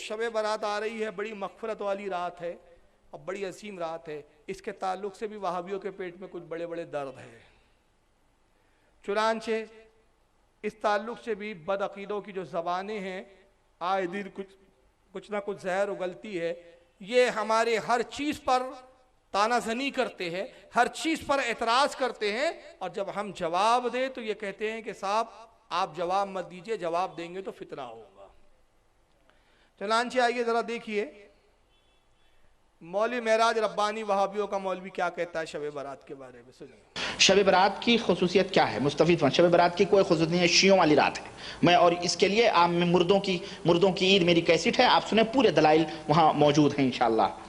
शब बारात आ रही है, बड़ी मग़फ़िरत वाली रात है और बड़ी असीम रात है, इसके ताल्लुक़ से भी वहाबियों के पेट में कुछ बड़े बड़े दर्द है। चुनांचे इस ताल्लुक़ से भी बदअक़ीदों की जो ज़बानें हैं, आए दिन कुछ ना कुछ जहर उगलती है। ये हमारे हर चीज़ पर तानाज़नी करते हैं, हर चीज़ पर एतराज़ करते हैं, और जब हम जवाब दें तो ये कहते हैं कि साहब आप जवाब मत दीजिए, जवाब देंगे तो फितना होगा। चनांचे आइए ज़रा देखिए मौलवी महराज रब्बानी वहाबियों का मौलवी क्या कहता है शब बारात के बारे में, सुनिए। शब बारात की खुसूसियत क्या है? मुस्तफ़ी शब बारात की कोई खुसूसियत नहीं है, शियों वाली रात है। मैं और इसके लिए आप में मुर्दों की ईद मेरी कैसेट है, आप सुने, पूरे दलाइल वहाँ मौजूद हैं इंशाअल्लाह।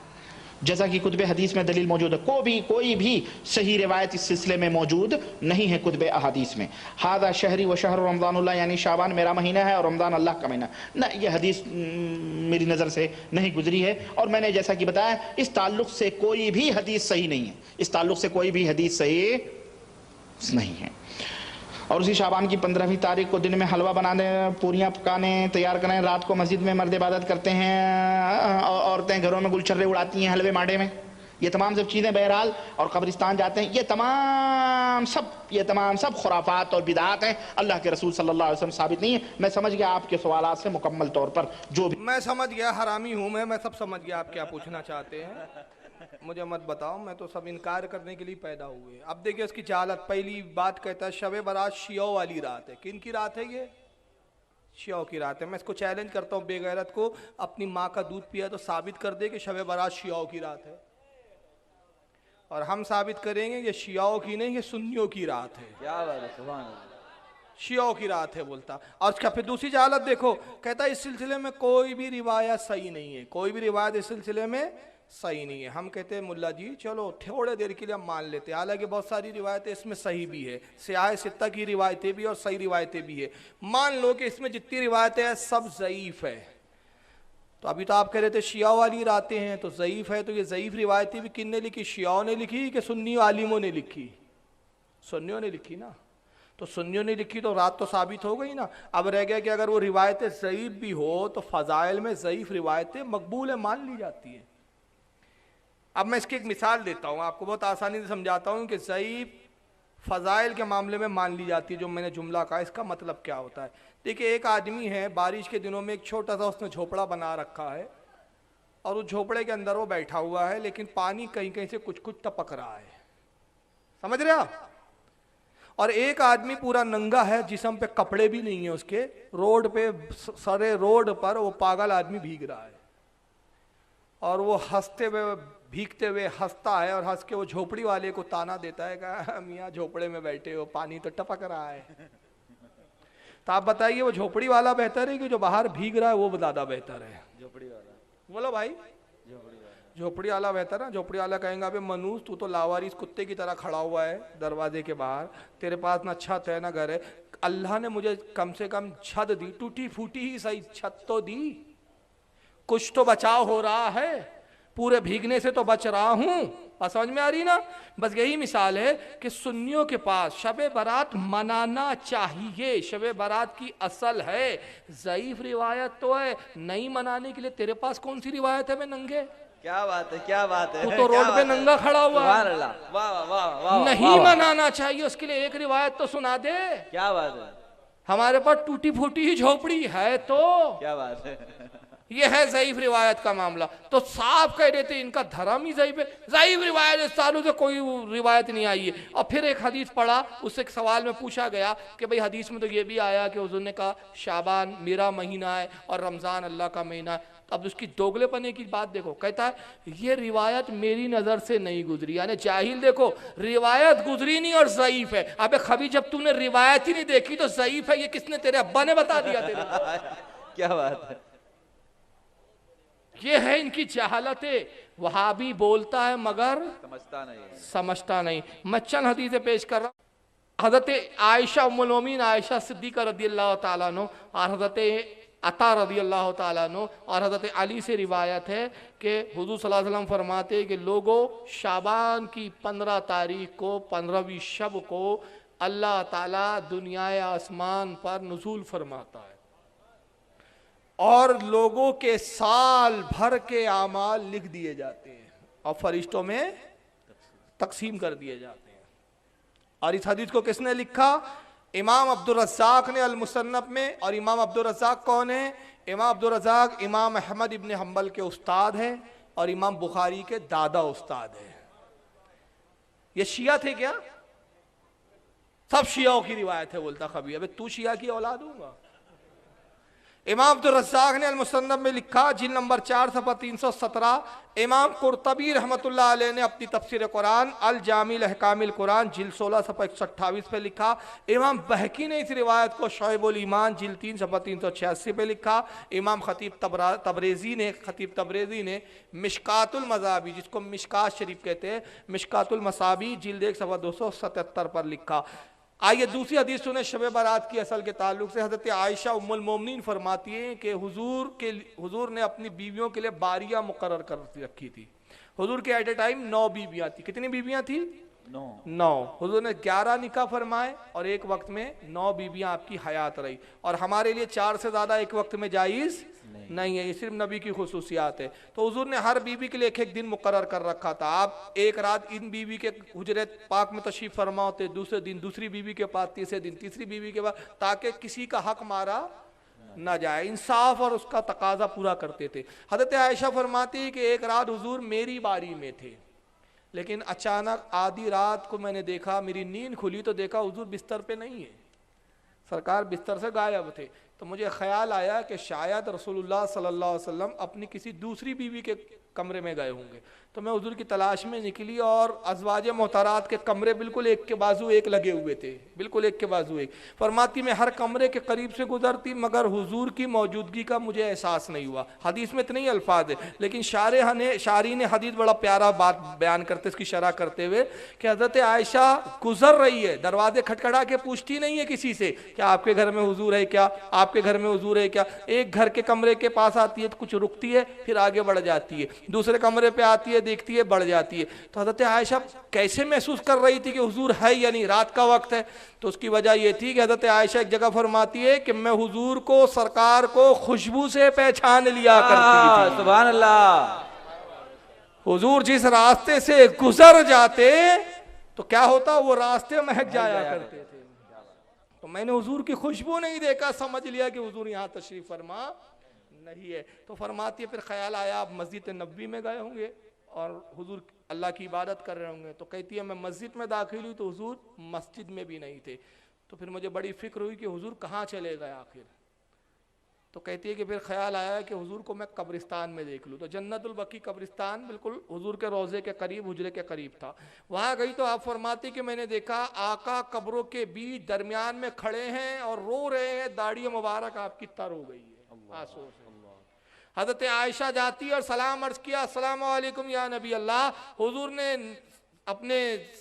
जैसा कि कुतुब हदीस में दलील मौजूद है, कोई भी सही रिवायत इस सिलसिले में मौजूद नहीं है कुतुब अहादीस में। हादा शहरी व शहर रमज़ानुल्लाह, यानी शाबान मेरा महीना है और रमज़ान अल्लाह का महीना ना, यह हदीस मेरी नज़र से नहीं गुजरी है। और मैंने जैसा कि बताया, इस ताल्लुक़ से कोई भी हदीस सही नहीं है, इस ताल्लुक़ से कोई भी हदीस सही नहीं है। और उसी शाबान की 15वीं तारीख को दिन में हलवा बनाने, पूरियाँ पकाने तैयार करें, रात को मस्जिद में मर्द इबादत करते हैं, औरतें घरों में गुलछर्रे उड़ाती हैं हलवे माडे में, ये तमाम सब चीज़ें बहरहाल, और कब्रिस्तान जाते हैं, ये तमाम सब खुराफात और बिदात हैं, अल्लाह के रसूल सल्लल्लाहु अलैहि वसल्लम साबित नहीं है। मैं समझ गया आपके सवालात से मुकम्मल तौर पर, जो भी मैं समझ गया, हरामी हूँ मैं सब समझ गया आप क्या पूछना चाहते हैं, मुझे मत बताओ, मैं तो सब इनकार करने के लिए पैदा हुए। अब देखिए उसकी जालत, पहली बात कहता है शब बारात शियों वाली रात है। किन की रात है ये? शियों की रात है। मैं इसको चैलेंज करता हूँ बेगैरत को, अपनी माँ का दूध पिया तो साबित कर दे कि शब बारात शियों की रात है, और हम साबित करेंगे ये शियों की नहीं, ये सुन्नियों की रात है। क्या बात है, सुभान अल्लाह। शियों की रात है बोलता। और उसका फिर दूसरी जालत देखो, कहता है इस सिलसिले में कोई भी रिवायत सही नहीं है, कोई भी रिवायत इस सिलसिले में सही नहीं है। हम कहते हैं मुल्ला जी चलो थोड़े देर के लिए हम मान लेते हैं, हालांकि बहुत सारी रिवायतें इसमें सही भी है, सियाह सित्ता की रिवायतें भी और सही रिवायतें भी है। मान लो कि इसमें जितनी रिवायतें हैं सब ज़ईफ़ है, तो अभी तो आप कह रहे थे शिया वाली रातें हैं तो ज़ईफ़ है, तो ये ज़ईफ़ रिवायतें भी किन ने लिखी? शियाओं ने लिखी कि सुन्नी आलिमों ने लिखी? सुन्नियों ने लिखी ना, तो सुन्नियों ने लिखी तो रात तो साबित हो गई ना। अब रह गया कि अगर वो रिवायतें ज़ईफ़ भी हो तो फ़ज़ाइल में ज़ईफ़ रिवायतें मकबूल है, मान ली जाती है। अब मैं इसकी एक मिसाल देता हूँ, आपको बहुत आसानी से समझाता हूँ कि ज़ईफ़ फ़ज़ाइल के मामले में मान ली जाती है। जो मैंने जुमला कहा इसका मतलब क्या होता है? देखिए एक आदमी है, बारिश के दिनों में एक छोटा सा उसने झोपड़ा बना रखा है, और उस झोपड़े के अंदर वो बैठा हुआ है, लेकिन पानी कहीं कहीं से कुछ कुछ टपक रहा है, समझ रहे आप? और एक आदमी पूरा नंगा है, जिस्म पे कपड़े भी नहीं है उसके, रोड पे सारे रोड पर वो पागल आदमी भीग रहा है, और वो हंसते हुए भीगते हुए हंसता है, और हंस के वो झोपड़ी वाले को ताना देता है कि मियाँ झोपड़े में बैठे हो, पानी तो टपक रहा है। तो आप बताइए वो झोपड़ी वाला बेहतर है कि जो बाहर भीग रहा है वो ज़्यादा बेहतर है? झोपड़ी वाला। बोलो भाई, झोपड़ी वाला बेहतर है। झोपड़ी वाला कहेंगे अबे मनूस तू तो लावारिस कुत्ते की तरह खड़ा हुआ है दरवाजे के बाहर, तेरे पास ना छत है ना घर है, अल्लाह ने मुझे कम से कम छत दी, टूटी फूटी ही सही छत तो दी, कुछ तो बचाव हो रहा है, पूरे भीगने से तो बच रहा हूं। बात समझ में आ रही ना? बस यही मिसाल है कि सुन्नियों के पास शब बारात मनाना चाहिए, शब बारात की असल है, ज़ईफ़ रिवायत तो है, नहीं मनाने के लिए तेरे पास कौन सी रिवायत है? मैं नंगे, क्या बात है, क्या बात है, तू तो रोड पे नंगा खड़ा हुआ सुभान है। अल्लाह, वाह वाह वाह वाह, नहीं मनाना चाहिए, उसके लिए एक रिवायत तो सुना दे। क्या बात है, हमारे पास टूटी फूटी ही झोपड़ी है तो क्या बात है। ये है ज़ईफ़ रिवायत का मामला। तो साफ कह देते इनका धर्म ही ज़ईफ़ है, ज़ईफ़ रिवायत इस सालों से कोई रिवायत नहीं आई है। और फिर एक हदीस पढ़ा, उससे एक सवाल में पूछा गया कि भाई हदीस में तो ये भी आया कि हुज़ूर ने कहा शाबान मेरा महीना है और रमज़ान अल्लाह का महीना है। अब उसकी दोगलेपने की बात देखो, कहता है ये रिवायत मेरी नज़र से नहीं गुजरी, यानी जाहिल देखो रिवायत गुजरी नहीं और ज़ईफ़ है। अबे खबी जब तूने रिवायत ही नहीं देखी तो ज़ईफ़ है ये किसने, तेरे अब्बा ने बता दिया तेरे? क्या बात है, ये है इनकी जहालतें। वहाबी बोलता है मगर समझता नहीं। मैं चंद हदीसें पेश कर रहा हूँ। हज़रत आयशा उम्मुल मोमिनीन आयशा सिद्दीक़ा रज़ियल्लाहु ताला अन्हा और हज़रत अता रज़ियल्लाहु ताला अन्हु और हज़रत अली से रिवायत है कि हुज़ूर सल्लल्लाहु अलैहि वसल्लम फरमाते हैं कि लोगों शाबान की 15 तारीख को, 15वीं शब को अल्लाह ताला दुनिया आसमान पर नुज़ूल फरमाता है, और लोगों के साल भर के आमाल लिख दिए जाते हैं और फरिश्तों में तकसीम कर दिए जाते हैं। और इस हदीस को किसने लिखा? इमाम अब्दुल रज़्ज़ाक़ ने अल मुसन्नफ़ में। और इमाम अब्दुल रज़्ज़ाक़ कौन है? इमाम अब्दुल रज़्ज़ाक़ इमाम अहमद इब्न हम्बल के उस्ताद हैं और इमाम बुखारी के दादा उस्ताद हैं। ये शिया थे क्या? सब शियाओं की रिवायत है। बोलता कभी अबे तू शिया की औलाद हूँगा। इमाम अब्दुल रज़्ज़ाक़ ने अल मुसन्नफ़ में लिखा, जिल्द नंबर 4 सफ़ा 317। इमाम कुर्तबी रहमतुल्लाह अलैह ने अपनी तफसीर कुरान अल जामिल अहकामिल कुरान जिल्द 16 सफ़ा 128 पे लिखा। इमाम बहकी ने इस रिवायत को शोअबुल ईमान जिल्द 3 सफ़ा 386 पे लिखा। इमाम खतीब तबरेज़ी ने मिशकातुल मज़ाबी, जिसको मिशकात शरीफ कहते हैं, मिशकातुल मसाबी जिल्द 1 सफ़ा 277 पर लिखा। आइए दूसरी हदीस सुने शब बारात की असल के ताल्लुक से। हज़रत आयशा उम्मुल मोमिनीन फरमाती हैं कि हुजूर ने अपनी बीवियों के लिए बारियां मुकर्रर कर रखी थी। हुजूर के एट ए टाइम 9 बीवियां थी। कितनी बीवियां थी? 9। हुजूर ने 11 निकाह फरमाए और एक वक्त में 9 बीवियां आपकी हयात रही। और हमारे लिए 4 से ज़्यादा एक वक्त में जायज़ नहीं है, ये सिर्फ नबी की खुसूसियात है। तो हुजूर ने हर बीवी के लिए एक एक दिन मुकर्रर कर रखा था। आप एक रात इन बीवी के हुजरे पाक में तशरीफ फरमा होते, दूसरे दिन दूसरी बीवी के पास, तीसरे दिन तीसरी बीवी के पास, ताकि किसी का हक मारा ना जाए। इंसाफ और उसका तकाजा पूरा करते थे। हज़रत आयशा फरमाती है कि एक रात हुजूर मेरी बारी में थे, लेकिन अचानक आधी रात को मैंने देखा, मेरी नींद खुली तो देखा हुजूर बिस्तर पे नहीं है, सरकार बिस्तर से गायब थे। तो मुझे ख्याल आया कि शायद रसूलुल्लाह सल्लल्लाहु अलैहि वसल्लम अपनी किसी दूसरी बीवी के कमरे में गए होंगे। तो मैं हुजूर की तलाश में निकली और अज़वाज मोहतरात के कमरे बिल्कुल एक के बाजू एक लगे हुए थे, बिल्कुल एक के बाजू एक। फरमाती मैं हर कमरे के करीब से गुजरती मगर हुजूर की मौजूदगी का मुझे एहसास नहीं हुआ। हदीस में इतने ही अल्फाज है, लेकिन शारी ने हदीस बड़ा प्यारा बात बयान करते इसकी शरह करते हुए कि हज़रत आयशा गुजर रही है, दरवाजे खटखटा के पूछती नहीं है किसी से कि आपके घर में हुजूर है क्या, आपके घर में हुजूर है क्या। एक घर के कमरे के पास आती है तो कुछ रुकती है, फिर आगे बढ़ जाती है, दूसरे कमरे पे आती है, देखती है, बढ़ जाती है। तो हज़रत आयशा कैसे महसूस कर रही थी कि हुजूर है या नहीं, रात का वक्त है। तो उसकी वजह यह थी कि हज़रत आयशा एक जगह फरमाती है कि मैं हुजूर को, सरकार को खुशबू से पहचान लिया करती थी। सुभान अल्लाह। हुजूर जिस रास्ते से गुजर जाते तो क्या होता, वो रास्ते महक जाया करते थे। तो मैंने हुजूर की खुशबू नहीं देखा, समझ लिया कि हुजूर यहाँ तशरीफ फरमा नहीं है। तो फरमाती है फिर ख्याल आया आप मस्जिद नबवी में गए होंगे और हुजूर अल्लाह की इबादत कर रहे होंगे। तो कहती है मैं मस्जिद में दाखिल हुई तो हुजूर मस्जिद में भी नहीं थे। तो फिर मुझे बड़ी फिक्र हुई कि हुजूर कहाँ चले गए आखिर। तो कहती है कि फिर ख्याल आया कि हुजूर को मैं कब्रिस्तान में देख लूँ। तो जन्नतुल बकी कब्रिस्तान बिल्कुल हुजूर के रोज़े के करीब, हुजरे के करीब था। वहाँ गई तो आप फरमाती कि मैंने देखा आका कब्रों के बीच दरमियान में खड़े हैं और रो रहे हैं, दाढ़ी मुबारक आपकी तर हो गई है आंसू से। हज़रत आयशा जाती है और सलाम अर्ज किया, अस्सलाम वालेकुम या नबी अल्लाह। हुजूर ने अपने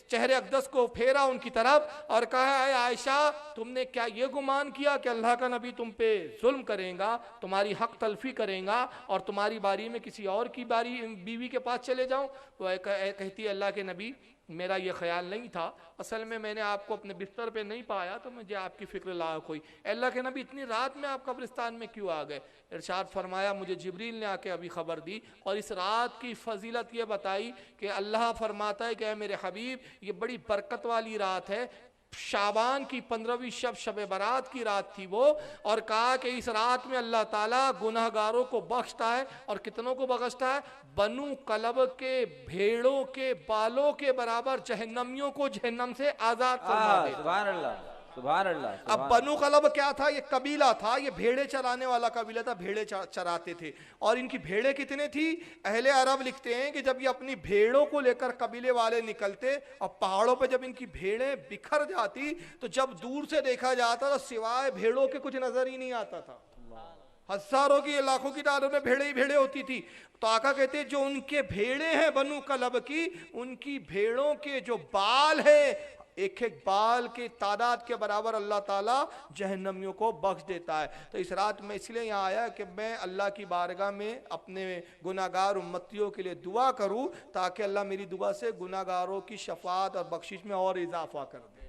चेहरे अक़दस को फेरा उनकी तरफ और कहा है आयशा तुमने क्या ये गुमान किया कि अल्लाह का नबी तुम पे जुल्म करेगा, तुम्हारी हक तलफी करेगा और तुम्हारी बारी में किसी और की बारी बीवी के पास चले जाऊं। वो कहती है अल्लाह के नबी मेरा ये ख्याल नहीं था, असल में मैंने आपको अपने बिस्तर पे नहीं पाया तो मुझे आपकी फ़िक्र लायक हुई। अल्लाह के नबी इतनी रात में आप कब्रिस्तान में क्यों आ गए? इरशाद फरमाया मुझे जिब्रील ने आके अभी ख़बर दी और इस रात की फजीलत ये बताई कि अल्लाह फरमाता है कि मेरे हबीब ये बड़ी बरकत वाली रात है, शाबान की 15वीं शब बारात की रात थी वो। और कहा कि इस रात में अल्लाह ताला गुनहगारों को बख्शता है और कितनों को बख्शता है, बनु कलब के भेड़ों के बालों के बराबर जहन्नमियों को जहन्नम से आजाद फरमा देता। सुभान अल्लाह, सुभान अल्लाह। अब बनु कलब क्या था? ये कबीला था, ये भेड़े चराने वाला कबीला था, भेड़े चराते थे। और इनकी भेड़े कितने थी? अहले अरब लिखते हैं कि जब ये अपनी भेड़ों को लेकर कबीले वाले निकलते और पहाड़ों पे जब इनकी भेड़ें बिखर जाती तो जब दूर से देखा जाता तो सिवाय भेड़ों के कुछ नजर ही नहीं आता था। हजारों की, लाखों की तादाद में भेड़े ही भेड़े होती थी। तो आका कहते हैं जो उनके भेड़े हैं बनु कलब की, उनकी भेड़ों के जो बाल है एक एक बाल के तादाद के बराबर अल्लाह ताला जहन्नमियों को बख्श देता है। तो इस रात में इसलिए यहाँ आया कि मैं अल्लाह की बारगाह में अपने गुनाहगार उम्मतियों के लिए दुआ करूँ ताकि अल्लाह मेरी दुआ से गुनाहगारों की शफात और बख्शिश में और इजाफा कर दे।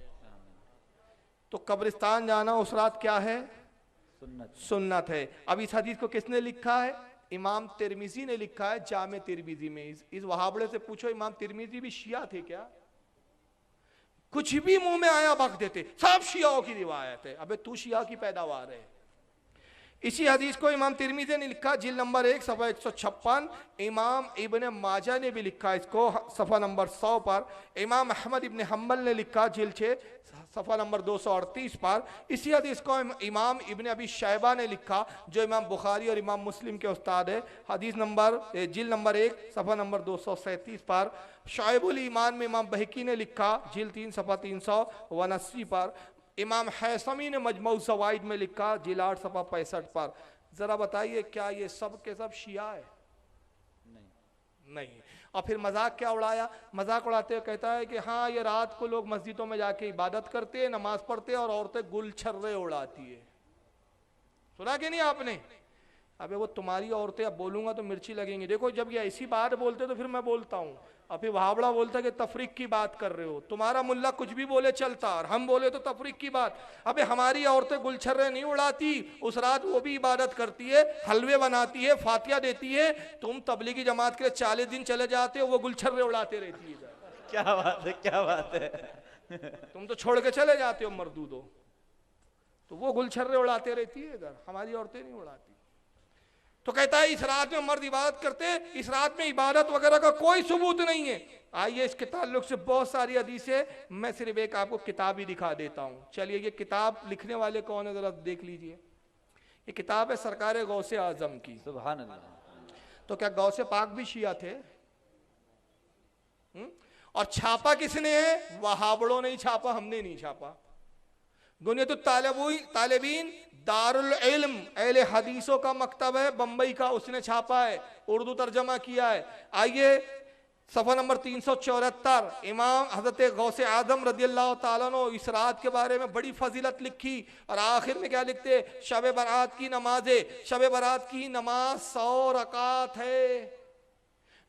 तो कब्रिस्तान जाना उस रात क्या है? सुन्नत है। अब इस हदीस को किसने लिखा है? इमाम तिरमिजी ने लिखा है जामे तिरमिजी में। इस वहाबड़े से पूछो इमाम तिरमिजी भी शिया थे क्या? कुछ भी मुंह में आया बक देते, सब शियाओं की रिवायत है। अबे तू शिया की पैदावार है। इसी हदीस को इमाम तिरमिजी ने लिखा जिल्द नंबर 1 सफ़ा 156। इमाम इब्ने माजा ने भी लिखा इसको सफ़ा नंबर 100 पर। इमाम अहमद इब्ने हम्बल ने लिखा जिल्द 6 सफ़ा नंबर 238 पर। इसी हदीस को इमाम इब्ने अबी शैबा ने लिखा जो इमाम बुखारी और इमाम मुस्लिम के उस्ताद है, हदीस नंबर जिल्द नंबर 1 सफ़ा नंबर 237 पर। शाइबुल ईमान में इमाम बहकी ने लिखा जिल्द 3 सफ़ा 389 पर। इमाम हैसमी ने मजमऊ ज़वाइद में लिखा जिल्द 8 सफ़ा 65 पर। जरा बताइए क्या ये सब के सब शिया है? नहीं। और फिर मजाक क्या उड़ाया? मजाक उड़ाते हुए कहता है कि हाँ ये रात को लोग मस्जिदों में जाके इबादत करते हैं, नमाज पढ़ते हैं और औरतें गुलछर्रे उड़ाती है। सुना कि नहीं आपने? अबे वो तुम्हारी औरतें, अब बोलूंगा तो मिर्ची लगेंगी। देखो जब ये ऐसी बात बोलते तो फिर मैं बोलता हूँ, और फिर वहाबड़ा बोलता है कि तफरीक की बात कर रहे हो। तुम्हारा मुल्ला कुछ भी बोले चलता, और हम बोले तो तफरीक की बात। अबे हमारी औरतें गुलछर्रे नहीं उड़ाती, उस रात वो भी इबादत करती है, हलवे बनाती है, फातिया देती है। तुम तबलीगी जमात के लिए 40 दिन चले जाते हो, वो गुलछर्रे उड़ाते रहती है। क्या बात है, क्या बात है। तुम तो छोड़ के चले जाते हो मरदूदो, तो वो गुलछर्रे उड़ाते रहती है इधर, हमारी औरतें नहीं उड़ाती। तो कहता है इस रात में मर्द इबादत करते, इस रात में इबादत वगैरह का कोई सबूत नहीं है। आइए इसके ताल्लुक से बहुत सारी हदीसें, मैं सिर्फ एक आपको किताब ही दिखा देता हूँ। चलिए ये किताब लिखने वाले कौन है जरा देख लीजिए। ये किताब है सरकार गौसे आजम की। सुभान अल्लाह। तो क्या गौसे पाक भी शिया थे? और छापा किसने है? वहाबड़ों ने ही छापा, हमने नहीं छापा। गुनियतुत तालिबीन दारुल इल्म अहले हदीसों का मकतब है बंबई का, उसने छापा है, उर्दू तर्जमा किया है। आइए सफ़ा नंबर 374, इमाम हज़रत गौसे आज़म रज़ियल्लाहु ताला अन्हु इस रात के बारे में बड़ी फजीलत लिखी, और आखिर में क्या लिखते? शब बरात की नमाज है, शब बरात की नमाज 100 रकात है,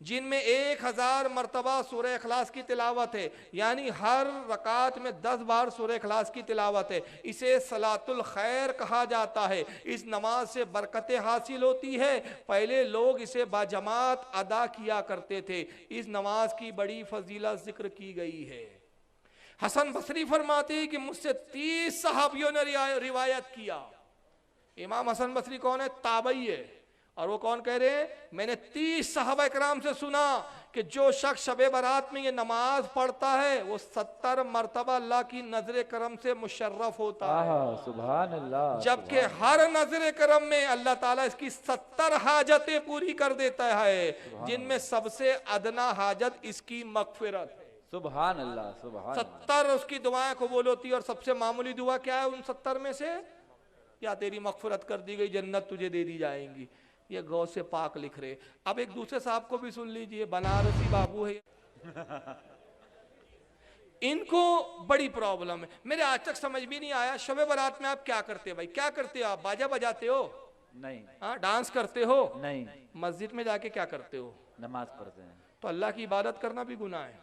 जिनमें 1000 मरतबा सूरह इखलास की तिलावत है, यानी हर रकात में 10 बार सूरह इखलास की तिलावत है। इसे सलातुल खैर कहा जाता है। इस नमाज से बरकतें हासिल होती है। पहले लोग इसे बाजमात अदा किया करते थे। इस नमाज की बड़ी फजीलत जिक्र की गई है। हसन बसरी फरमाते हैं कि मुझसे 30 सहाबियों ने रिवायत किया। इमाम हसन बसरी कौन है? ताबई है। और वो कौन कह रहे हैं? मैंने 30 सहाबा इकराम से सुना कि जो शख्स शबे बारात में ये नमाज पढ़ता है वो 70 मरतबा अल्लाह की नजर करम से मुशर्रफ होता है। सुभान अल्लाह। जबकि हर नजर करम में अल्लाह ताला इसकी 70 हाजतें पूरी कर देता है, जिनमें सबसे अदना हाजत इसकी मगफिरत है। सुभान अल्लाह, सुभान। 70 उसकी दुआएं कबूल होती है। और सबसे मामूली दुआ क्या है उन 70 में से? या तेरी मगफिरत कर दी गई, जन्नत तुझे दे दी जाएंगी। ये गौसे पाक लिख रहे। अब एक दूसरे साहब को भी सुन लीजिए, बनारसी बाबू है। इनको बड़ी प्रॉब्लम है। मेरे आज तक समझ भी नहीं आया, शबे बारात में आप क्या करते हो भाई? क्या करते हो आप? बाजा बजाते हो? नहीं। हाँ, डांस करते हो? नहीं। मस्जिद में जाके क्या करते हो? नमाज पढ़ते हैं। तो अल्लाह की इबादत करना भी गुनाह है।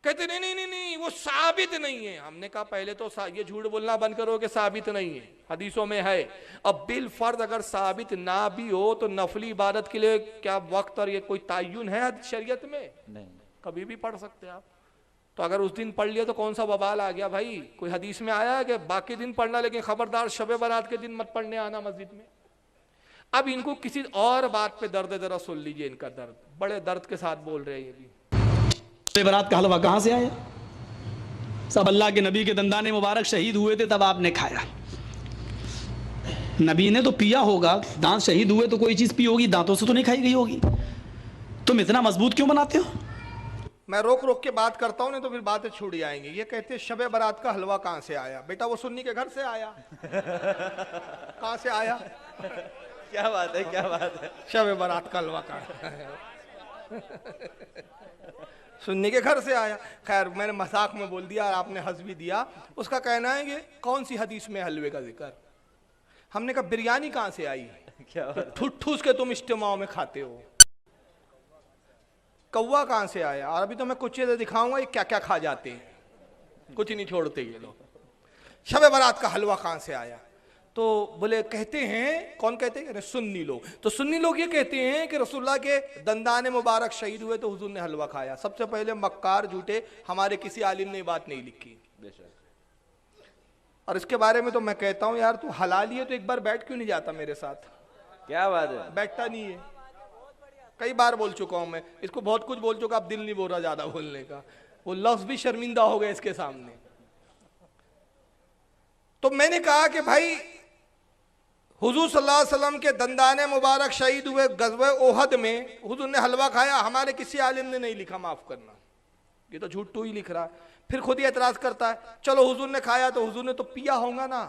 कहते नहीं नहीं नहीं नहीं वो साबित नहीं है। हमने कहा पहले तो ये झूठ बोलना बंद करो कि साबित नहीं है, हदीसों में है। अब बिल फर्ज अगर साबित ना भी हो तो नफली इबादत के लिए क्या वक्त और ये कोई तय्युन है शरीयत में? नहीं। कभी भी पढ़ सकते हैं आप। तो अगर उस दिन पढ़ लिया तो कौन सा बवाल आ गया भाई? कोई हदीस में आया है कि बाकी दिन पढ़ना, लेकिन खबरदार शबे बारात के दिन मत पढ़ने आना मस्जिद में। अब इनको किसी और बात पे दर्द, जरा सुन लीजिए इनका दर्द, बड़े दर्द के साथ बोल रहे हैं ये भी। बारात का हलवा कहाँ से आया? सब अल्लाह के नबी के दंदाने मुबारक शहीद हुए थे तब आपने खाया। नबी ने तो पिया होगा, दांत शहीद हुए तो कोई चीज़ पी होगी, दांतों से तो नहीं खाई गई होगी। तुम इतना मजबूत क्यों बनाते हो? मैं रोक रोक के बात करता हूँ, नहीं तो फिर बातें छूट जाएंगी। ये कहते हैं शबे बारात का हलवा कहाँ से आया? बेटा वो सुन्नी के घर से आया। कहाँ से आया? क्या बात है, क्या बात है। शबे बारात का हलवा कहाँ? सुन्नी के घर से आया। खैर मैंने मजाक में बोल दिया और आपने हंस भी दिया। उसका कहना है कि कौन सी हदीस में हलवे का जिक्र? हमने कहा बिरयानी कहाँ से आई? क्या ठुस के तुम इज्तिमा में खाते हो। कौवा कहाँ से आया? और अभी तो मैं कुछ चीजें दिखाऊंगा ये क्या क्या खा जाते हैं, कुछ नहीं छोड़ते ये लोग। शबे बारात का हलवा कहाँ से आया? तो बोले कहते हैं, कौन कहते हैं? सुन्नी लोग। तो सुन्नी लोग ये कहते हैं कि रसूलुल्लाह के दंदाने मुबारक शहीद हुए तो हुजूर ने हलवा खाया। सबसे पहले मक्कार झूठे, हमारे किसी आलिम ने बात नहीं लिखी। और इसके बारे में तो मैं कहता हूं यार, तू हलाली है तो एक बार बैठ क्यों नहीं जाता मेरे साथ? क्या बात है? बैठता नहीं है। कई बार बोल चुका हूं मैं इसको, बहुत कुछ बोल चुका, अब दिल नहीं बोल रहा ज्यादा बोलने का। वो लफ्ज भी शर्मिंदा हो गए इसके सामने। तो मैंने कहा कि भाई हुजूर सल्लल्लाहु अलैहि वसल्लम के दंदाने मुबारक शहीद हुए गज़वे ओहद में हुजूर ने हलवा खाया, हमारे किसी आलिम ने नहीं लिखा, माफ करना, ये तो झूठ तू ही लिख रहा है। फिर खुद ही एतराज करता है, चलो हुजूर ने खाया तो हुजूर ने तो पिया होगा ना,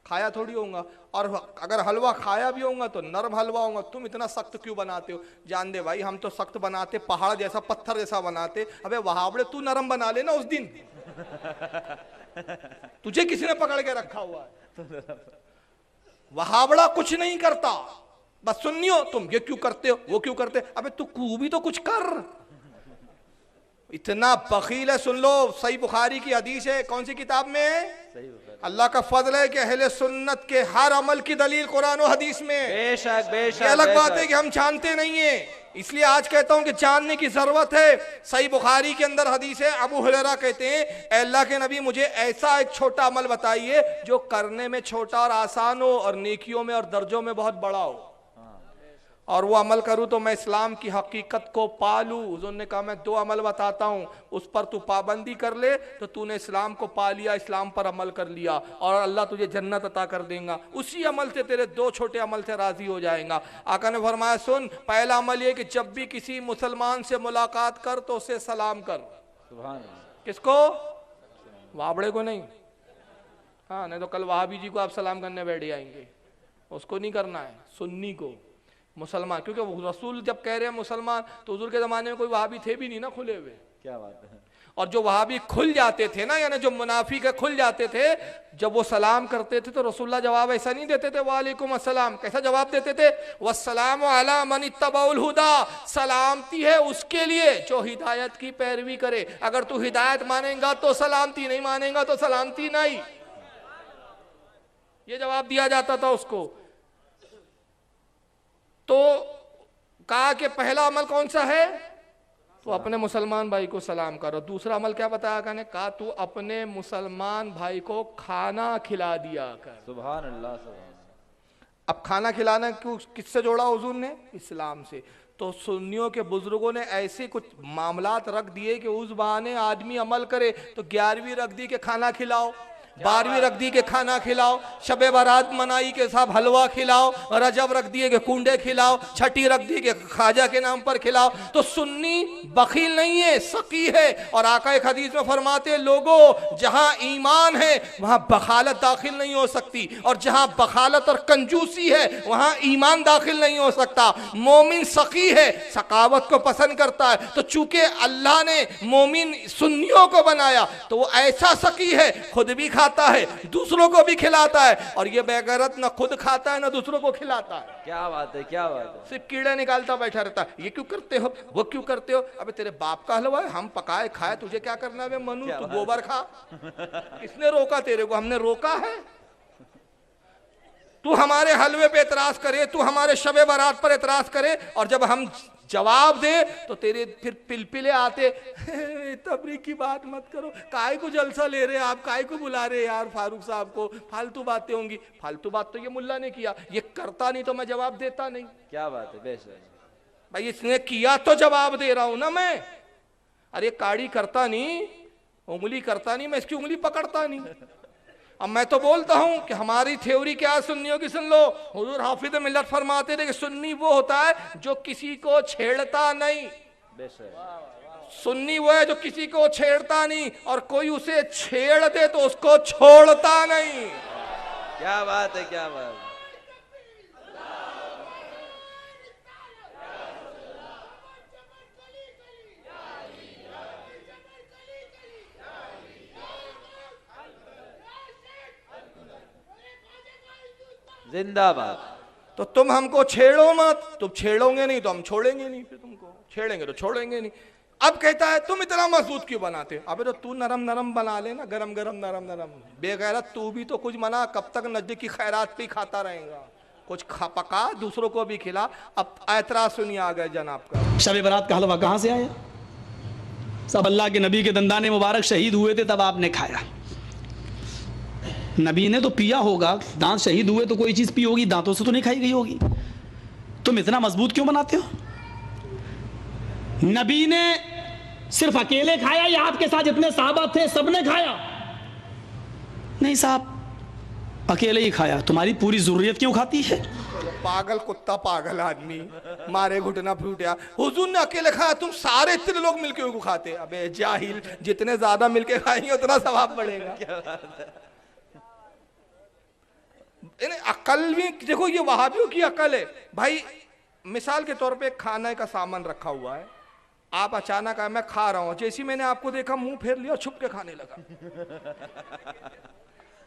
खाया थोड़ी होगा। और अगर हलवा खाया भी होगा तो नरम हलवा होगा, तुम इतना सख्त क्यों बनाते हो? जान दे भाई, हम तो सख्त बनाते, पहाड़ जैसा पत्थर जैसा बनाते। अबे वहावड़े तू नरम बना लेना उस दिन। तुझे किसी ने पकड़ के रखा हुआ है? वहावड़ा कुछ नहीं करता, बस सुन्नियो तुम ये क्यों करते हो, वो क्यों करते? अबे तू भी तो कुछ कर। इतना बखील है। सुन लो, सही बुखारी की हदीस है, कौन सी किताब में है? अल्लाह का फजल है कि अहले सुन्नत के हर अमल की दलील कुरान और हदीस में। बेशक बेशक। ये अलग बात है कि हम जानते नहीं है, इसलिए आज कहता हूं कि जानने की जरूरत है। सही बुखारी के अंदर हदीस है, अबू हुरैरा कहते हैं, अल्लाह के नबी मुझे ऐसा एक छोटा अमल बताइए जो करने में छोटा और आसान हो और नेकियों में और दर्जों में बहुत बड़ा हो, और वो अमल करूं तो मैं इस्लाम की हकीकत को पालूं। हुजूर ने कहा मैं 2 अमल बताता हूं, उस पर तू पाबंदी कर ले तो तूने इस्लाम को पा लिया, इस्लाम पर अमल कर लिया, और अल्लाह तुझे जन्नत अता कर देगा। उसी अमल से, तेरे 2 छोटे अमल से राजी हो जाएगा। आका ने फरमाया, सुन, पहला अमल ये कि जब भी किसी मुसलमान से मुलाकात कर तो उसे सलाम कर। सुभान अल्लाह। किसको? वाबड़े को नहीं। हाँ, नहीं तो कल वहाबी जी को आप सलाम करने बैठ जाएंगे, उसको नहीं करना है, सुन्नी को, मुसलमान। क्योंकि रसूल जब कह रहे हैं मुसलमान, तो हुजूर के जमाने में कोई वहाबी थे भी नहीं ना खुले हुए। क्या बात है? और जो वहाबी खुल जाते थे ना, यानी जो मुनाफिक खुल जाते थे, जब वो सलाम करते थे तो रसूलुल्लाह जवाब ऐसा नहीं देते थे वालेकुम अस्सलाम। कैसा जवाब देते थे? वस्सलामु अला मन इत्तबउल हुदा, सलामती है उसके लिए जो हिदायत की पैरवी करे। अगर तू हिदायत मानेगा तो सलामती, नहीं मानेगा तो सलामती नहीं। ये जवाब दिया जाता था उसको। तो कहा कि पहला अमल कौन सा है? तो अपने मुसलमान भाई को सलाम करो। दूसरा अमल क्या बताया? कहा तू अपने मुसलमान भाई को खाना खिला दिया कर। सुभान अल्लाह सुभान। अब खाना खिलाना क्यों, किससे जोड़ा हुजूर ने? इस्लाम से। तो सुन्नियों के बुजुर्गों ने ऐसे कुछ मामलात रख दिए कि उस बहाने आदमी अमल करे। तो 11वीं रख दी के खाना खिलाओ, 12वीं रख दी के खाना खिलाओ, शबे बारात मनाई के साथ हलवा खिलाओ, रजब रख दिए के कुंडे खिलाओ, छठी रख दी के ख्वाजा के नाम पर खिलाओ। तो सुन्नी बखील नहीं है, सकी है। और आका एक हदीस में फरमाते, लोगों जहां ईमान है वहां बखालत दाखिल नहीं हो सकती, और जहां बखालत और कंजूसी है वहां ईमान दाखिल नहीं हो सकता। मोमिन सकी है, सकावत को पसंद करता है। तो चूंकि अल्लाह ने मोमिन सुन्नियों को बनाया तो वो ऐसा सकी है, खुद भी खाता है, दूसरों को भी खिलाता है, और ये बेगैरत न खुद खाता है न दूसरों को खिलाता है। क्या बात है, क्या बात है। सिर्फ कीड़े निकालता बैठा रहता है, ये क्यों करते हो, वो क्यों करते हो। अबे तेरे बाप का हलवा है, हम पकाए खाए, तुझे क्या करना है मनु? तू गोबर खा। किसने रोका तेरे को? हमने रोका है? तू हमारे हलवे पे एतराज करे, तू हमारे शबे बारात पर एतराज करे, और जब हम जवाब दे तो तेरे फिर पिलपिले आते, तबरीक की बात मत करो, काय को जलसा ले रहे आप, काय को बुला रहे यार फारूक साहब को, फालतू बातें होंगी। फालतू बात तो ये मुल्ला ने किया, ये करता नहीं तो मैं जवाब देता नहीं। क्या बात है, बेशक भाई इसने किया तो जवाब दे रहा हूं ना मैं। अरे काड़ी करता नहीं, उंगली करता नहीं, मैं इसकी उंगली पकड़ता नहीं। अब मैं तो बोलता हूं कि हमारी थ्योरी क्या, सुन्नियों की सुन लो। हुजूर हाफिज मिल्लत फरमाते थे कि सुन्नी वो होता है जो किसी को छेड़ता नहीं। बेशक। सुन्नी वो है जो किसी को छेड़ता नहीं, और कोई उसे छेड़ दे तो उसको छोड़ता नहीं। क्या बात है, क्या बात है। जिंदाबाद। तो तुम हमको छेड़ो मत, तुम छेड़ोगे नहीं तो हम छोड़ेंगे नहीं, फिर तुमको छेड़ेंगे तो छोड़ेंगे नहीं। अब कहता है तुम इतना मजबूत क्यों बनाते? अबे तो तू नरम नरम बना ले ना, गरम गरम नरम नरम। बेगैरत तू भी तो कुछ बना, कब तक नजदीक की खैरात पे खाता रहेगा? कुछ पका दूसरों को भी खिला। अब ऐतराज सुनिए आ गए जनाब का। शब बारात का हलवा कहाँ से आया? सब अल्लाह के नबी के दंदाने मुबारक शहीद हुए थे तब आपने खाया। नबी ने तो पिया होगा, दांत शहीद हुए तो कोई चीज़ पी होगी, दांतों से तो नहीं खाई गई होगी। तुम इतना मजबूत क्यों बनाते हो? नबी ने सिर्फ अकेले खाया या आपके साथ जितने साहबा थे सबने खाया? नहीं साहब, अकेले ही खाया। तुम्हारी पूरी जरूरत क्यों खाती है? पागल कुत्ता, पागल आदमी, मारे घुटना फूटा। हुजूर ने अकेले खाया, तुम सारे इतने लोग मिलके उनको खाते? अबे जाहिल, जितने ज्यादा मिलके खाएंगे उतना सवाब बढ़ेगा। अकल भी देखो, ये वहाबियों की अकल है भाई। मिसाल के तौर पे खाने का सामान रखा हुआ है, आप अचानक आए, मैं खा रहा हूं, जैसे ही मैंने आपको देखा मुंह फेर लिया और छुप के खाने लगा।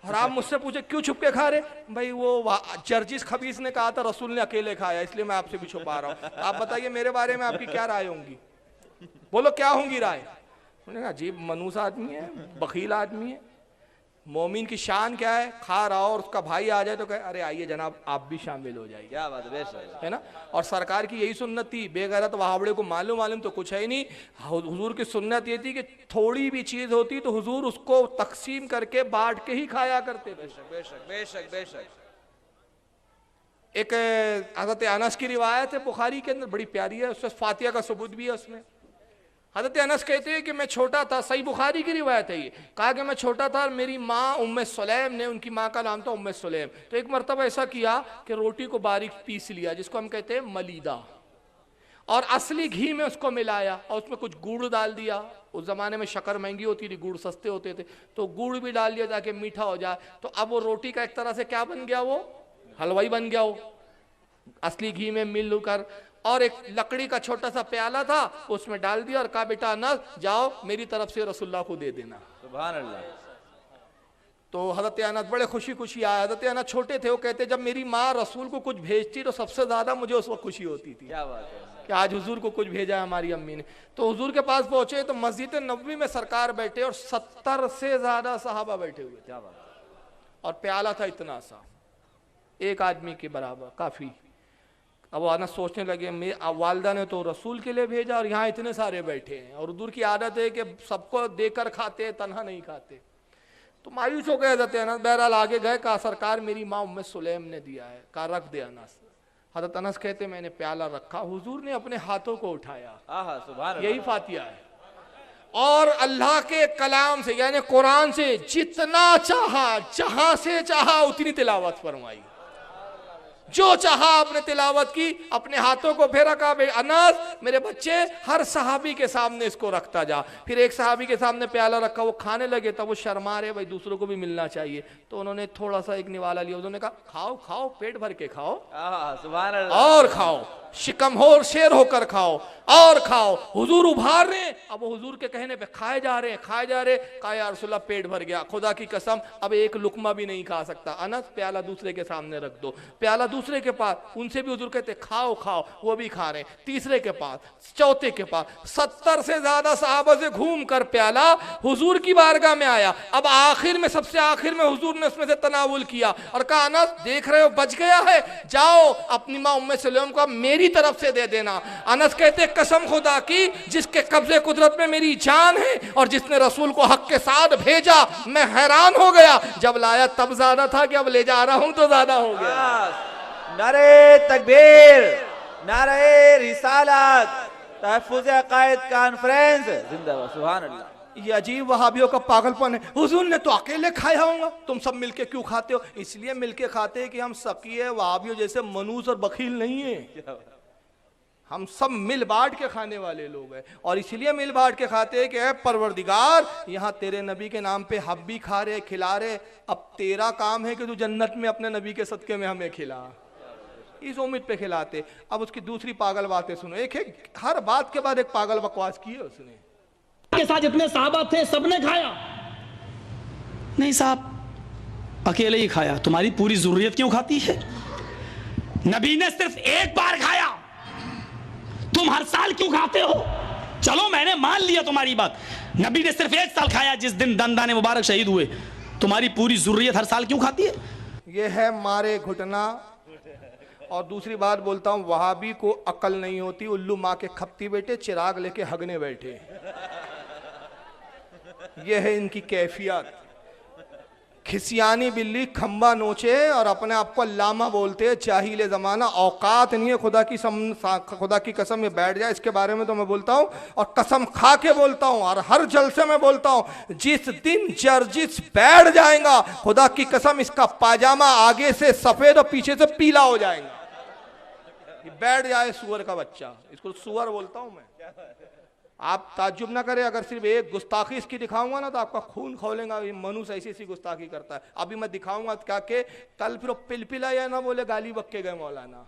और आप मुझसे पूछे क्यों छुप के खा रहे? भाई वो जर्जिस खबीस ने कहा था रसूल ने अकेले खाया, इसलिए मैं आपसे भी छुपा रहा हूं। आप बताइए मेरे बारे में आपकी क्या राय होंगी? बोलो क्या होंगी राय? उन्होंने कहा अजीब मनूस आदमी है, बखील आदमी है। मोमिन की शान क्या है? खा रहा हो और उसका भाई आ जाए तो कहे अरे आइए जनाब आप भी शामिल हो जाइए। क्या बात है, बेशक है ना। और सरकार की यही सुन्नत थी, बेगैरत वहाबड़े को मालूम तो कुछ है ही नहीं। हुजूर की सुन्नत ये थी कि थोड़ी भी चीज होती तो हुजूर उसको तकसीम करके बांट के ही खाया करते। बेशक बेशक बेशक बेशक। एक हजरत अनस की रिवायत है बुखारी के अंदर, बड़ी प्यारी है, उसमें फातिहा का सबूत भी है। उसमें हजरत अनस कहते हैं कि मैं छोटा था, सही बुखारी की रिवायत है ये, कहा कि मैं छोटा था और मेरी माँ उम्मे सुलैम ने, उनकी माँ का नाम था उम्मे सुलैम, तो एक मरतबा ऐसा किया कि रोटी को बारीक पीस लिया, जिसको हम कहते हैं मलीदा, और असली घी में उसको मिलाया और उसमें कुछ गुड़ डाल दिया। उस जमाने में शक्कर महंगी होती थी, गुड़ सस्ते होते थे, तो गुड़ भी डाल दिया ताकि मीठा हो जाए। तो अब वो रोटी का एक तरह से क्या बन गया, वो हलवाई बन गया, वो असली घी में मिल कर। और एक लकड़ी का छोटा सा प्याला था, उसमें डाल दिया और कहा बेटा अनस जाओ मेरी तरफ से रसूलुल्लाह को दे देना। सुभान अल्लाह। तो हजरत अनस बड़े खुशी खुशी आए। हजरत अनस छोटे थे, वो कहते जब मेरी माँ रसूल को कुछ भेजती तो सबसे ज्यादा मुझे उस वक्त खुशी होती थी। क्या बात है कि आज हुजूर को कुछ भेजा है हमारी अम्मी ने। तो हुजूर के पास पहुंचे तो मस्जिद नबवी में सरकार बैठे और 70 से ज्यादा सहाबा बैठे हुए। क्या बात है। और प्याला था इतना सा, एक आदमी के बराबर, काफी। अब वो अनस सोचने लगे वालदा ने तो रसूल के लिए भेजा और यहाँ इतने सारे बैठे हैं, और हुजूर की आदत है कि सबको देकर खाते हैं, तन्हा नहीं खाते। तो मायूस हो गए हजरत अनस। बहरहाल आगे गए, कहा सरकार मेरी माँ उम्मे सुलैम ने दिया है, कहा रख दे अनस। हजरत अनस कहते मैंने प्याला रखा, हुजूर ने अपने हाथों को उठाया। आहा सुभान अल्लाह। यही फातिहा है। और अल्लाह के कलाम से यानी कुरान से जितना चाहा, जहां से चाहा उतनी तिलावत फरमाई, जो चाहा आपने तिलावत की, अपने हाथों को फेरा, कहा अनस मेरे बच्चे हर सहाबी के सामने इसको रखता जा। फिर एक सहाबी के सामने प्याला रखा, वो खाने लगे, तब वो शर्मा रहे, भाई दूसरों को भी मिलना चाहिए, तो उन्होंने थोड़ा सा एक निवाला लिया, उन्होंने कहा खाओ खाओ पेट भर के खाओ, सुभान अल्लाह। और खाओ, शिकमहोर शेर होकर खाओ और खाओ। हुजूर उभार रहे, अब हुजूर के कहने पे खाए जा रहे, खाए जा रहे। कहा या रसूलल्लाह पेट भर गया, खुदा की कसम अब एक लुकमा भी नहीं खा सकता। अनस प्याला दूसरे के सामने रख दो, प्याला दूसरे के पास, उनसे भी हुजूर कहते खाओ खाओ, वो भी खा रहे, तीसरे के पास, चौथे के पास, 70 से ज्यादा सहाबा से घूम कर प्याला हुजूर की बारगाह में आया। अब आखिर में, सबसे आखिर में हुजूर ने उसमें से तनावुल किया और कहा अनस देख रहे हो बच गया है, जाओ अपनी माँ उम्मे सुलैम को मेरी तरफ से दे देना। अनस कहते कसम खुदा की जिसके कब्जे कुदरत में मेरी जान है और जिसने रसूल को हक के साथ भेजा, मैं हैरान हो गया, जब लाया तब ज्यादा था कि अब ले जा रहा हूं तो ज्यादा हो गया। नारे तकबीर, नारे रिसालत, तहफ्फुज़ अक़ाइद कॉन्फ्रेंस जिंदाबाद। सुभान अल्लाह। ये अजीब वहाबियों का पागलपन है। हुजूर ने तो अकेले खाया होगा, तुम सब मिलके क्यों खाते हो? इसलिए मिलके खाते हैं कि हम सकीय वहाबियों जैसे मनूस और बखील नहीं है, हम सब मिल बांट के खाने वाले लोग हैं। और इसलिए मिल बांट के खाते हैं कि ऐ परवरदिगार यहाँ तेरे नबी के नाम पे हम भी खा रहे, खिला रहे, अब तेरा काम है कि तू जन्नत में अपने नबी के सदके में हमें खिला, इस उम्मीद पे खिलाते। अब उसकी दूसरी पागल बातें सुनो, एक हर बात के बाद एक पागल बकवास की है उसने। के साथ जितने साहबा थे सबने खाया? नहीं साहब, अकेले ही खाया। तुम्हारी पूरी जरूरत क्यों खाती है? नबी ने सिर्फ एक बार खाया, तुम हर साल क्यों खाते हो? चलो मैंने मान लिया तुम्हारी बात, नबी ने सिर्फ 1 साल खाया जिस दिन दंदाने मुबारक शहीद हुए, तुम्हारी पूरी जुर्रियत हर साल क्यों खाती है? ये है मारे घुटना। और दूसरी बात बोलता हूं, वहाबी को अकल नहीं होती, उल्लू माँ के खपती बेटे चिराग लेके हगने बैठे। ये है इनकी कैफियत। खिसियानी बिल्ली खंबा नोचे और अपने आप को अल्लामा बोलते हैं, चाहिए जमाना, औकात नहीं है खुदा की कसम ये बैठ जाए इसके बारे में तो मैं बोलता हूँ, और कसम खा के बोलता हूँ, और हर जलसे में बोलता हूँ, जिस दिन जर्जिस बैठ जाएगा खुदा की कसम इसका पाजामा आगे से सफेद और पीछे से पीला हो जाएगा। ये बैठ जाए सुअर का बच्चा, इसको सुअर बोलता हूँ मैं। आप ताज्जुब ना करें, अगर सिर्फ एक गुस्ताखी इसकी दिखाऊंगा ना तो आपका खून खौलेगा। ये मनुष्य ऐसी ऐसी गुस्ताखी करता है। अभी मैं दिखाऊंगा क्या कि कल फिर पिलपिला या ना बोले गाली बक्के गए मौलाना,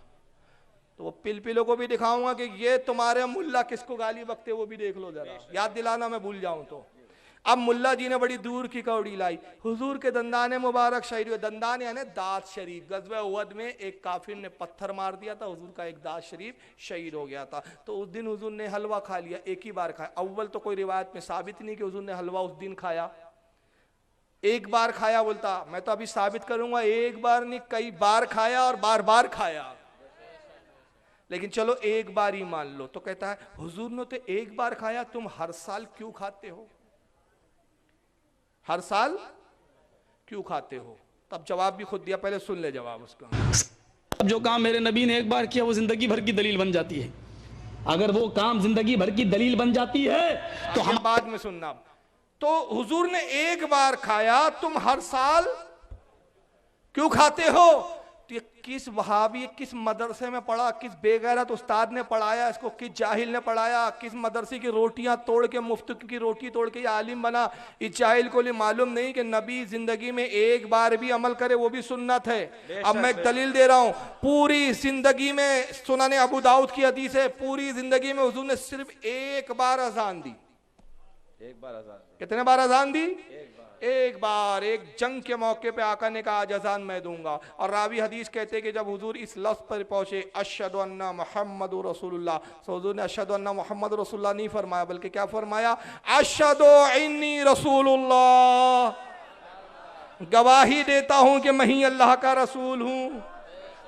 तो वो पिलपिलों को भी दिखाऊंगा कि ये तुम्हारे मुल्ला किसको गाली बकते वो भी देख लो जरा, याद दिलाना मैं भूल जाऊं तो। अब मुल्ला जी ने बड़ी दूर की कौड़ी लाई, हुजूर के दंदाने मुबारक शहीद हुए। दंदान यानी दांत शरीफ। गज़वे उहद में एक काफिर ने पत्थर मार दिया था, हुजूर का एक दांत शरीफ शहीद हो गया था। तो उस दिन हुजूर ने हलवा खा लिया, एक ही बार खाया। अव्वल तो कोई रिवायत में साबित नहीं कि हुजूर ने हलवा उस दिन खाया, एक बार खाया। बोलता मैं तो अभी साबित करूंगा, एक बार नहीं कई बार खाया और बार बार खाया, लेकिन चलो एक बार ही मान लो। तो कहता है हुजूर ने तो एक बार खाया, तुम हर साल क्यों खाते हो? हर साल क्यों खाते हो? तब जवाब भी खुद दिया, पहले सुन ले जवाब उसका। अब जो काम मेरे नबी ने एक बार किया वो जिंदगी भर की दलील बन जाती है। अगर वो काम जिंदगी भर की दलील बन जाती है तो हम बाद में सुनना। तो हुजूर ने एक बार खाया, तुम हर साल क्यों खाते हो? तो ये किस वहाबी किस मदरसे में पढ़ा, किस बेगैरत उस्ताद ने पढ़ाया इसको, किस जाहिल ने पढ़ाया, किस मदरसे की रोटियां तोड़ के मुफ्त की रोटी तोड़ के ये आलिम बना? इस जाहिल को लिए मालूम नहीं कि नबी जिंदगी में एक बार भी अमल करे वो भी सुन्नत है। अब मैं एक दलील दे रहा हूं, पूरी जिंदगी में सुनने अबू दाऊद की हदीस है, पूरी जिंदगी में हुजूर ने सिर्फ एक बार अजान दी। एक बार अजान। कितने बार अजान दी? एक बार। एक जंग के मौके पे आका ने कहा आज अजान मैं दूंगा। और रावी हदीस कहते कि जब हुजूर इस लफ्ज़ पर पहुंचे अशहदु अन्ना मुहम्मदुर रसूलुल्लाह, तो हुजूर ने अशहदु अन्ना मुहम्मदुर रसूलुल्लाह नहीं फरमाया, बल्कि क्या फरमाया? अशहदु इन्नी रसूलुल्लाह, गवाही देता हूं कि मैं ही अल्लाह का रसूल हूं।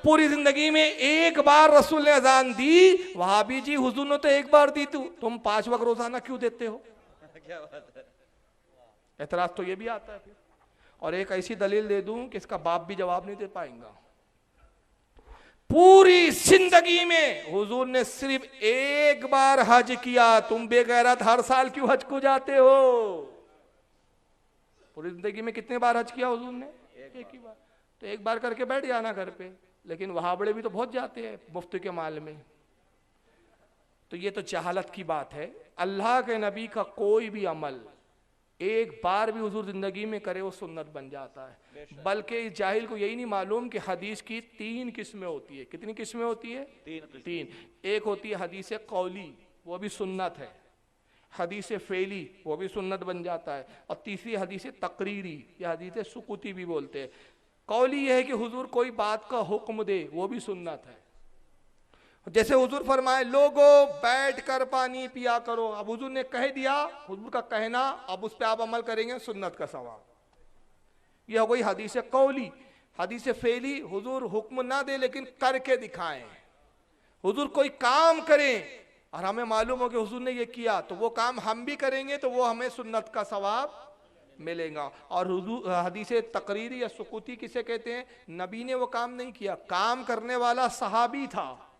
पूरी जिंदगी में एक बार रसूल ने अजान दी। वहाबी जी हुजूर ने तो एक बार दी, तुम 5 वक्त रोजाना क्यों देते हो? क्या बात है? एतराज तो ये भी आता है फिर। और एक ऐसी दलील दे दूं कि इसका बाप भी जवाब नहीं दे पाएगा। पूरी जिंदगी में हुजूर ने सिर्फ एक बार हज किया, तुम बेगैरत हर साल क्यों हज को जाते हो? पूरी जिंदगी में कितने बार हज किया हुजूर ने? एक ही बार। तो एक बार करके बैठ जाना घर पे। लेकिन वहां बड़े भी तो बहुत जाते हैं मुफ्त के माल में। तो ये तो जहालत की बात है। अल्लाह के नबी का कोई भी अमल एक बार भी हुजूर जिंदगी में करे वो सुन्नत बन जाता है। बल्कि इस जाहिल को यही नहीं मालूम कि हदीस की 3 किस्में होती है। कितनी किस्में होती है? 3। एक होती है हदीस कौली, वो भी सुन्नत है। हदीस फेली, वो भी सुन्नत बन जाता है। और तीसरी हदीस तकरीरी या हदीस सुकुती भी बोलते हैं। कौली यह है कि हुजूर कोई बात का हुक्म दे, वो भी सुन्नत है। जैसे हुजूर फरमाए लोगों बैठ कर पानी पिया करो, अब हुजूर ने कह दिया, हुजूर का कहना, अब उस पर आप अमल करेंगे, सुन्नत का सवाब। यह हो गई हदीस कौली। हदीस फेली, हुजूर हुक्म ना दे लेकिन करके दिखाएं। हुजूर कोई काम करें और हमें मालूम हो कि हुजूर ने ये किया, तो वो काम हम भी करेंगे तो वो हमें सुन्नत का सवाब मिलेगा। और हुजूर हदीस तकरीरी या सुकुती किसे कहते हैं? नबी ने वो काम नहीं किया, काम करने वाला सहाबी था,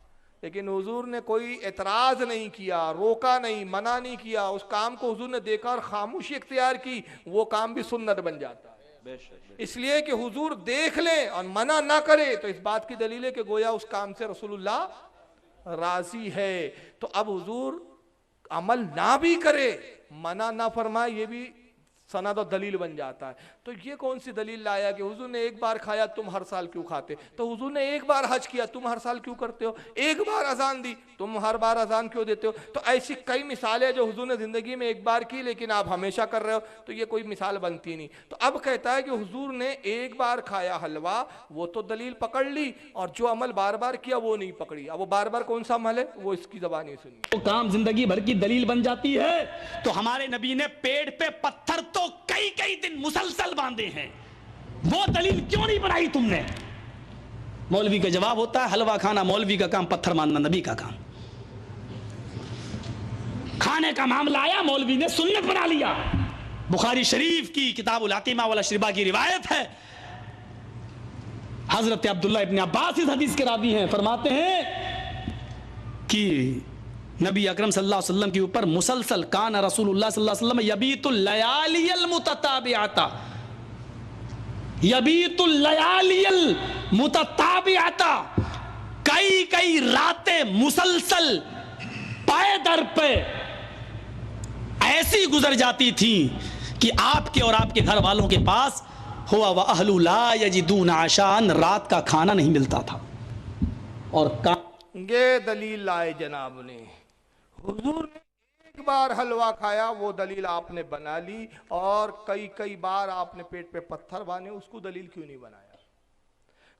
लेकिन हुजूर ने कोई एतराज नहीं किया, रोका नहीं, मना नहीं किया। उस काम को हुजूर ने देखा और खामोशी इख्तियार की, वो काम भी सुन्नत बन जाता है। इसलिए कि हुजूर देख ले और मना ना करे तो इस बात की दलील है कि गोया उस काम से रसूलुल्लाह राजी है। तो अब हुजूर अमल ना भी करे, मना ना फरमाए, ये भी सनद और दलील बन जाता है। तो ये कौन सी दलील लाया कि हुजूर ने एक बार खाया तुम हर साल क्यों खाते? तो हुजूर ने एक बार हज किया तुम हर साल क्यों करते हो? एक बार अजान दी तुम हर बार अजान क्यों देते हो? तो ऐसी कई मिसालें जो हुजूर ने जिंदगी में एक बार की लेकिन आप हमेशा कर रहे हो, तो ये कोई मिसाल बनती नहीं। तो अब कहता है कि हुजूर ने एक बार खाया हलवा, वो तो दलील पकड़ ली, और जो अमल बार बार किया वो नहीं पकड़ी। अब वो बार बार कौन सा अमल है वो इसकी ज़बान नहीं सुनी। वो काम जिंदगी भर की दलील बन जाती है। तो हमारे नबी ने पेड़ पे पत्थर तो कई कई दिन मुसलसल बांधे हैं, वो दलील क्यों नहीं बनाई तुमने? मौलवी का जवाब होता है हलवा खाना मौलवी का काम, पत्थर मानना नबी का काम। खाने का मामला आया, मौलवी ने सुन्नत बना लिया। बुखारी शरीफ की किताबुल अकीमा वाला शरीबा की रिवायत है, हजरत अब्दुल्ला इब्न अब्बास इस हदीस के रावी हैं, फरमाते हैं कि नबी अकरम सल्लल्लाहु अलैहि वसल्लम के ऊपर मुसलसल कान रसूलुल्लाह सल्लल्लाहु अलैहि वसल्लम यबीतुल लयालियल मुतताबिआता, यबीतुल लयालियल मुतताबिआता, कई कई रातें मुसलसल पाए दर पे ऐसी गुजर जाती थी कि आपके और आपके घर वालों के पास हुआ व अहलु ला यजिदून आशान, रात का खाना नहीं मिलता था। और ये दलील लाए जनाब ने, हुजूर ने एक बार हलवा खाया वो दलील आपने बना ली, और कई कई बार आपने पेट पे पत्थर बांधे उसको दलील क्यों नहीं बनाया?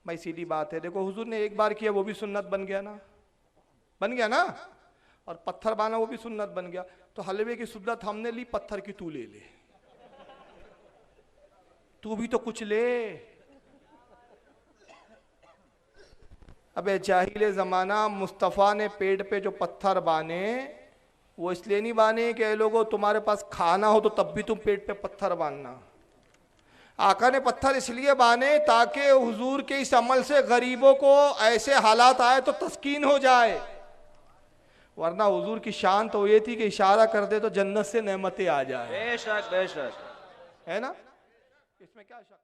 भाई सीधी बात है, देखो हुजूर ने एक बार किया वो भी सुन्नत बन गया ना, बन गया ना, और पत्थर बांधा वो भी सुन्नत बन गया। तो हलवे की सुन्नत हमने ली, पत्थर की तू ले ले, तू भी तो कुछ ले। अबे जाहिल जमाना, मुस्तफ़ा ने पेट पे जो पत्थर बाने वो इसलिए नहीं बाने कि लोगों तुम्हारे पास खाना हो तो तब भी तुम पेट पे पत्थर बांधना। आका ने पत्थर इसलिए बाने ताकि हुजूर के इस अमल से गरीबों को ऐसे हालात आए तो तस्कीन हो जाए, वरना हुजूर की शान तो ये थी कि इशारा कर दे तो जन्नत से नेमतें आ जाए। बेशक बेशक है ना, इसमें क्या शक।